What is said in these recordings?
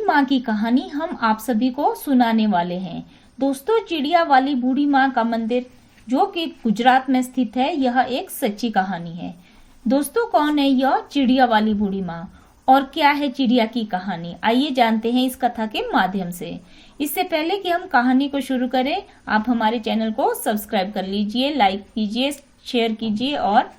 माँ की कहानी हम आप सभी को सुनाने वाले हैं। दोस्तों, चिड़िया वाली बूढ़ी माँ का मंदिर जो कि गुजरात में स्थित है, यह एक सच्ची कहानी है। दोस्तों, कौन है यह चिड़िया वाली बूढ़ी माँ और क्या है चिड़िया की कहानी, आइए जानते हैं इस कथा के माध्यम से। इससे पहले कि हम कहानी को शुरू करें, आप हमारे चैनल को सब्सक्राइब कर लीजिए, लाइक कीजिए, शेयर कीजिए और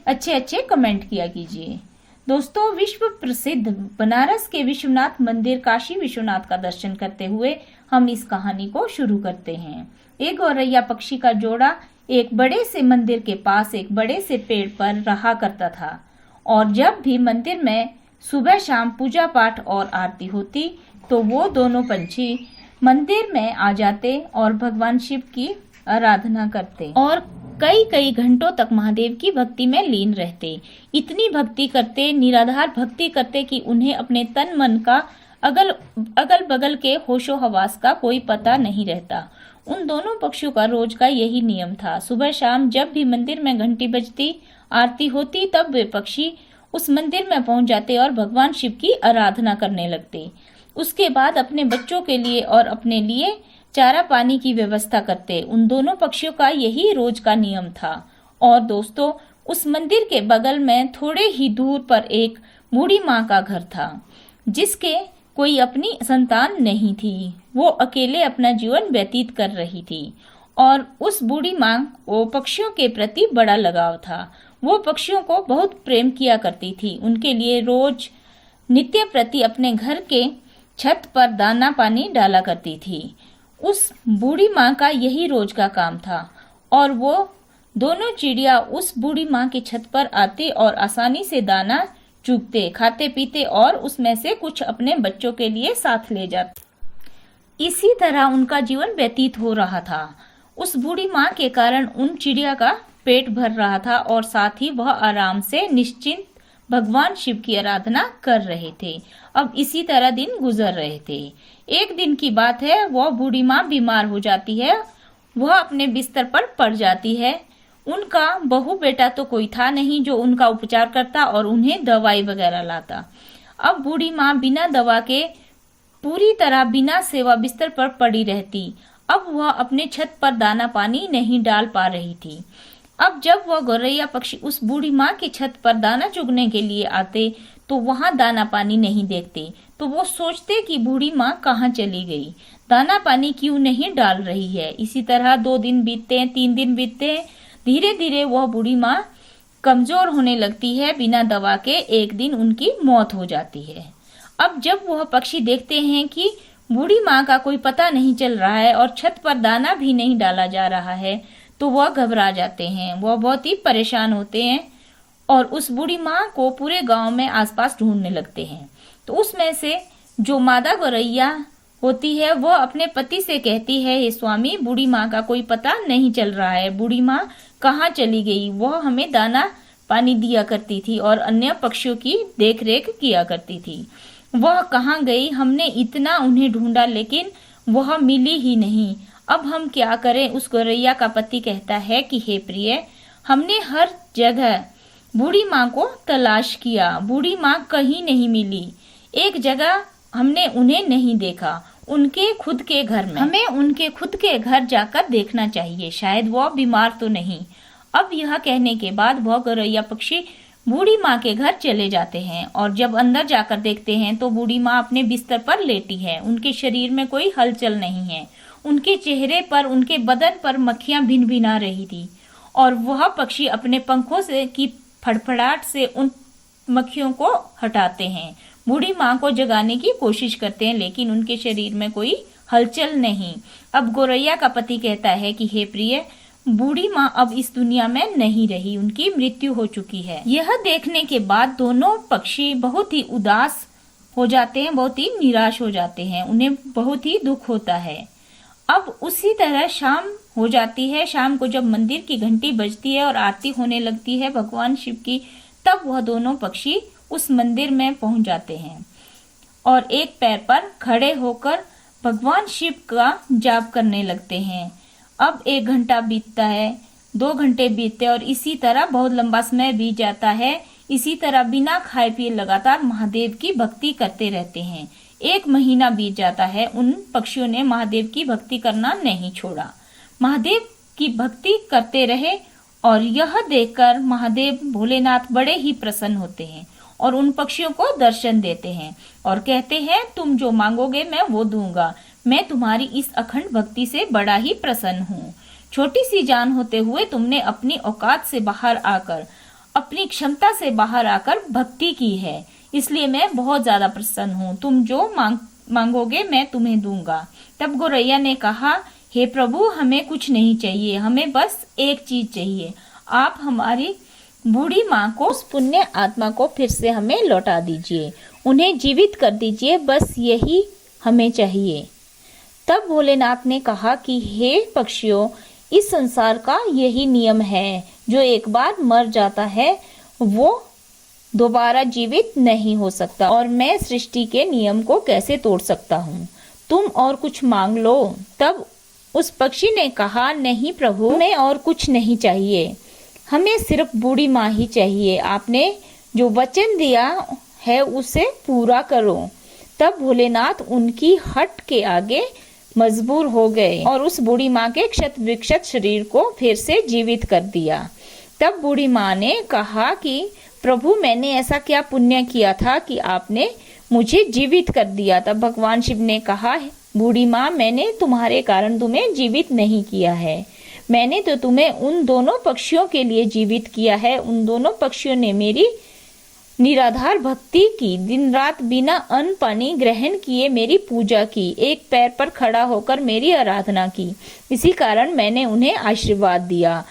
अच्छे अच्छे कमेंट किया कीजिए। दोस्तों, विश्व प्रसिद्ध बनारस के विश्वनाथ मंदिर काशी विश्वनाथ का दर्शन करते हुए हम इस कहानी को शुरू करते हैं। एक गौरैया पक्षी का जोड़ा एक बड़े से मंदिर के पास एक बड़े से पेड़ पर रहा करता था और जब भी मंदिर में सुबह शाम पूजा पाठ और आरती होती तो वो दोनों पंछी मंदिर में आ जाते और भगवान शिव की आराधना करते और कई कई घंटों तक महादेव की भक्ति में लीन रहते। इतनी भक्ति करते, निराधार भक्ति करते कि उन्हें अपने तन मन का अगल बगल के होशो हवास का कोई पता नहीं रहता। उन दोनों पक्षियों का रोज का यही नियम था। सुबह शाम जब भी मंदिर में घंटी बजती, आरती होती, तब वे पक्षी उस मंदिर में पहुंच जाते और भगवान शिव की आराधना करने लगते। उसके बाद अपने बच्चों के लिए और अपने लिए चारा पानी की व्यवस्था करते। उन दोनों पक्षियों का यही रोज का नियम था। और दोस्तों, उस मंदिर के बगल में थोड़े ही दूर पर एक बूढ़ी माँ का घर था जिसके कोई अपनी संतान नहीं थी। वो अकेले अपना जीवन व्यतीत कर रही थी और उस बूढ़ी माँ को पक्षियों के प्रति बड़ा लगाव था। वो पक्षियों को बहुत प्रेम किया करती थी। उनके लिए रोज नित्य प्रति अपने घर के छत पर दाना पानी डाला करती थी। उस बूढ़ी माँ का यही रोज का काम था और वो दोनों चिड़िया उस बूढ़ी माँ की छत पर आते और आसानी से दाना चुगते, खाते पीते और उसमें से कुछ अपने बच्चों के लिए साथ ले जाते। इसी तरह उनका जीवन व्यतीत हो रहा था। उस बूढ़ी माँ के कारण उन चिड़िया का पेट भर रहा था और साथ ही वह आराम से निश्चिंत भगवान शिव की आराधना कर रहे थे। अब इसी तरह दिन गुजर रहे थे। एक दिन की बात है, वह बूढ़ी माँ बीमार हो जाती है। वह अपने बिस्तर पर पड़ जाती है। उनका बहू बेटा तो कोई था नहीं जो उनका उपचार करता और उन्हें दवाई वगैरह लाता। अब बूढ़ी माँ बिना दवा के पूरी तरह बिना सेवा बिस्तर पर पड़ी रहती। अब वह अपने छत पर दाना पानी नहीं डाल पा रही थी। अब जब वह गौरैया पक्षी उस बूढ़ी माँ की छत पर दाना चुगने के लिए आते तो वहां दाना पानी नहीं देखते। तो वो सोचते कि बूढ़ी माँ कहाँ चली गई, दाना पानी क्यों नहीं डाल रही है। इसी तरह 2 दिन बीतते हैं, 3 दिन बीतते हैं। धीरे धीरे वह बूढ़ी माँ कमजोर होने लगती है। बिना दवा के एक दिन उनकी मौत हो जाती है। अब जब वह पक्षी देखते हैं कि बूढ़ी माँ का कोई पता नहीं चल रहा है और छत पर दाना भी नहीं डाला जा रहा है तो वह घबरा जाते हैं। वह बहुत ही परेशान होते हैं और उस बूढ़ी माँ को पूरे गांव में आसपास ढूंढने लगते हैं। तो उसमें से जो मादा गौरैया होती है वह अपने पति से कहती है, हे स्वामी, बूढ़ी माँ का कोई पता नहीं चल रहा है। बूढ़ी माँ कहाँ चली गई? वह हमें दाना पानी दिया करती थी और अन्य पक्षियों की देखरेख किया करती थी। वह कहाँ गई? हमने इतना उन्हें ढूंढा लेकिन वह मिली ही नहीं। अब हम क्या करें? उस गौरैया का पति कहता है कि हे प्रिय, हमने हर जगह बूढ़ी माँ को तलाश किया, बूढ़ी माँ कहीं नहीं मिली। एक जगह हमने उन्हें नहीं देखा, उनके खुद के घर में। हमें उनके खुद के घर जाकर देखना चाहिए, शायद वह बीमार तो नहीं। अब यह कहने के बाद वह गौरैया पक्षी बूढ़ी माँ के घर चले जाते हैं और जब अंदर जाकर देखते हैं तो बूढ़ी माँ अपने बिस्तर पर लेटी है। उनके शरीर में कोई हलचल नहीं है। उनके चेहरे पर, उनके बदन पर मक्खियां भिन भिना रही थी और वह पक्षी अपने पंखों से की फड़फड़ाहट से उन मक्खियों को हटाते हैं। बूढ़ी माँ को जगाने की कोशिश करते हैं लेकिन उनके शरीर में कोई हलचल नहीं। अब गौरैया का पति कहता है कि हे प्रिय, बूढ़ी माँ अब इस दुनिया में नहीं रही, उनकी मृत्यु हो चुकी है। यह देखने के बाद दोनों पक्षी बहुत ही उदास हो जाते हैं, बहुत ही निराश हो जाते हैं। उन्हें बहुत ही दुख होता है। अब उसी तरह शाम हो जाती है। शाम को जब मंदिर की घंटी बजती है और आरती होने लगती है भगवान शिव की, तब वह दोनों पक्षी उस मंदिर में पहुंच जाते हैं और एक पैर पर खड़े होकर भगवान शिव का जाप करने लगते हैं। अब 1 घंटा बीतता है, 2 घंटे बीतते और इसी तरह बहुत लंबा समय बीत जाता है। इसी तरह बिना खाए पिए लगातार महादेव की भक्ति करते रहते हैं। 1 महीना बीत जाता है, उन पक्षियों ने महादेव की भक्ति करना नहीं छोड़ा। महादेव की भक्ति करते रहे और यह देखकर महादेव भोलेनाथ बड़े ही प्रसन्न होते हैं और उन पक्षियों को दर्शन देते हैं और कहते हैं, तुम जो मांगोगे मैं वो दूंगा। मैं तुम्हारी इस अखंड भक्ति से बड़ा ही प्रसन्न हूँ। छोटी सी जान होते हुए तुमने अपनी औकात से बाहर आकर, अपनी क्षमता से बाहर आकर भक्ति की है, इसलिए मैं बहुत ज्यादा प्रसन्न हूँ। तुम जो मांगोगे मैं तुम्हें दूंगा। तब गौरैया ने कहा, हे प्रभु, हमें कुछ नहीं चाहिए, हमें बस एक चीज चाहिए। आप हमारी बूढ़ी माँ को, उस पुण्य आत्मा को फिर से हमें लौटा दीजिए, उन्हें जीवित कर दीजिए, बस यही हमें चाहिए। तब भोलेनाथ ने कहा कि हे पक्षियों, इस संसार का यही नियम है, जो एक बार मर जाता है वो दोबारा जीवित नहीं हो सकता, और मैं सृष्टि के नियम को कैसे तोड़ सकता हूँ। तुम और कुछ मांग लो। तब उस पक्षी ने कहा, नहीं प्रभु, हमें और कुछ नहीं चाहिए, हमें सिर्फ बूढ़ी माँ ही चाहिए। आपने जो वचन दिया है उसे पूरा करो। तब भोलेनाथ उनकी हट के आगे मजबूर हो गए और उस बूढ़ी माँ के क्षत विक्षत शरीर को फिर से जीवित कर दिया। तब बूढ़ी माँ ने कहा कि प्रभु, मैंने ऐसा क्या पुण्य किया था कि आपने मुझे जीवित कर दिया। तब भगवान शिव ने कहा, बूढ़ी माँ, मैंने तुम्हारे कारण तुम्हें जीवित नहीं किया है, मैंने तो तुम्हें उन दोनों पक्षियों के लिए जीवित किया है। उन दोनों पक्षियों ने मेरी निराधार भक्ति की, दिन रात बिना अन्न पानी ग्रहण किए मेरी पूजा की, एक पैर पर खड़ा होकर मेरी आराधना की, इसी कारण मैंने उन्हें आशीर्वाद दिया।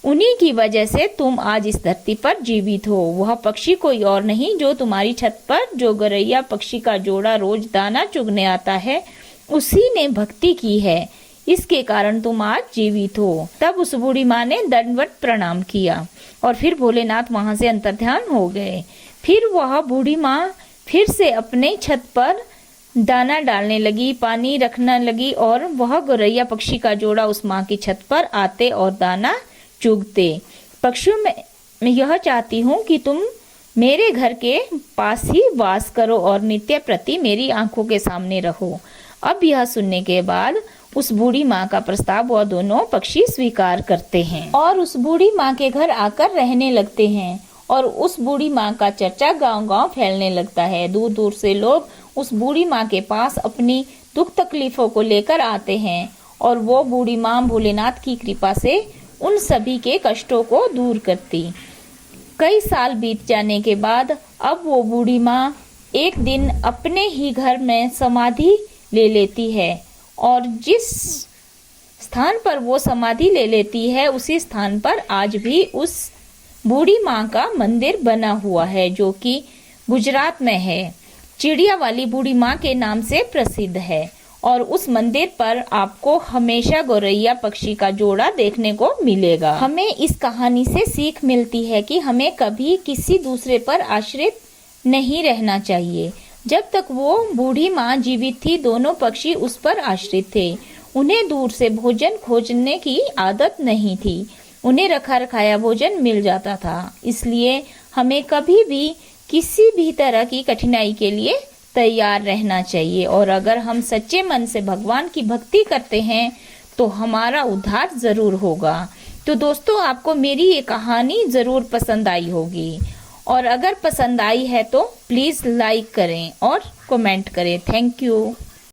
उन्हीं की वजह से तुम आज इस धरती पर जीवित हो। वह पक्षी कोई और नहीं, जो तुम्हारी छत पर जो गौरैया पक्षी का जोड़ा रोज दाना चुगने आता है, उसी ने भक्ति की है, इसके कारण तुम आज जीवित हो। तब उस बूढ़ी माँ ने दंडवत प्रणाम किया और फिर भोलेनाथ वहां से अंतर्ध्यान हो गए। फिर वह बूढ़ी माँ फिर से अपने छत पर दाना डालने लगी, पानी रखने लगी और वह गौरैया पक्षी का जोड़ा उस माँ की छत पर आते और दाना चुगते। पक्षियों में मैं यह चाहती हूँ कि तुम मेरे घर के पास ही वास करो और नित्य प्रति मेरी आंखों के सामने रहो। अब यह सुनने के बाद उस बूढ़ी माँ का प्रस्ताव वह दोनों पक्षी स्वीकार करते हैं और उस बूढ़ी माँ के घर आकर रहने लगते हैं और उस बूढ़ी माँ का चर्चा गांव-गांव फैलने लगता है। दूर दूर से लोग उस बूढ़ी माँ के पास अपनी दुख तकलीफों को लेकर आते हैं और वो बूढ़ी माँ भोलेनाथ की कृपा से उन सभी के कष्टों को दूर करती। कई साल बीत जाने के बाद अब वो बूढ़ी माँ एक दिन अपने ही घर में समाधि ले लेती है और जिस स्थान पर वो समाधि ले लेती है उसी स्थान पर आज भी उस बूढ़ी माँ का मंदिर बना हुआ है, जो कि गुजरात में है। चिड़िया वाली बूढ़ी माँ के नाम से प्रसिद्ध है और उस मंदिर पर आपको हमेशा गौरैया पक्षी का जोड़ा देखने को मिलेगा। हमें इस कहानी से सीख मिलती है कि हमें कभी किसी दूसरे पर आश्रित नहीं रहना चाहिए। जब तक वो बूढ़ी माँ जीवित थी, दोनों पक्षी उस पर आश्रित थे। उन्हें दूर से भोजन खोजने की आदत नहीं थी, उन्हें रखा रखाया भोजन मिल जाता था। इसलिए हमें कभी भी किसी भी तरह की कठिनाई के लिए तैयार रहना चाहिए और अगर हम सच्चे मन से भगवान की भक्ति करते हैं तो हमारा उद्धार जरूर होगा। तो दोस्तों, आपको मेरी ये कहानी जरूर पसंद आई होगी और अगर पसंद आई है तो प्लीज लाइक करें और कमेंट करें। Thank you.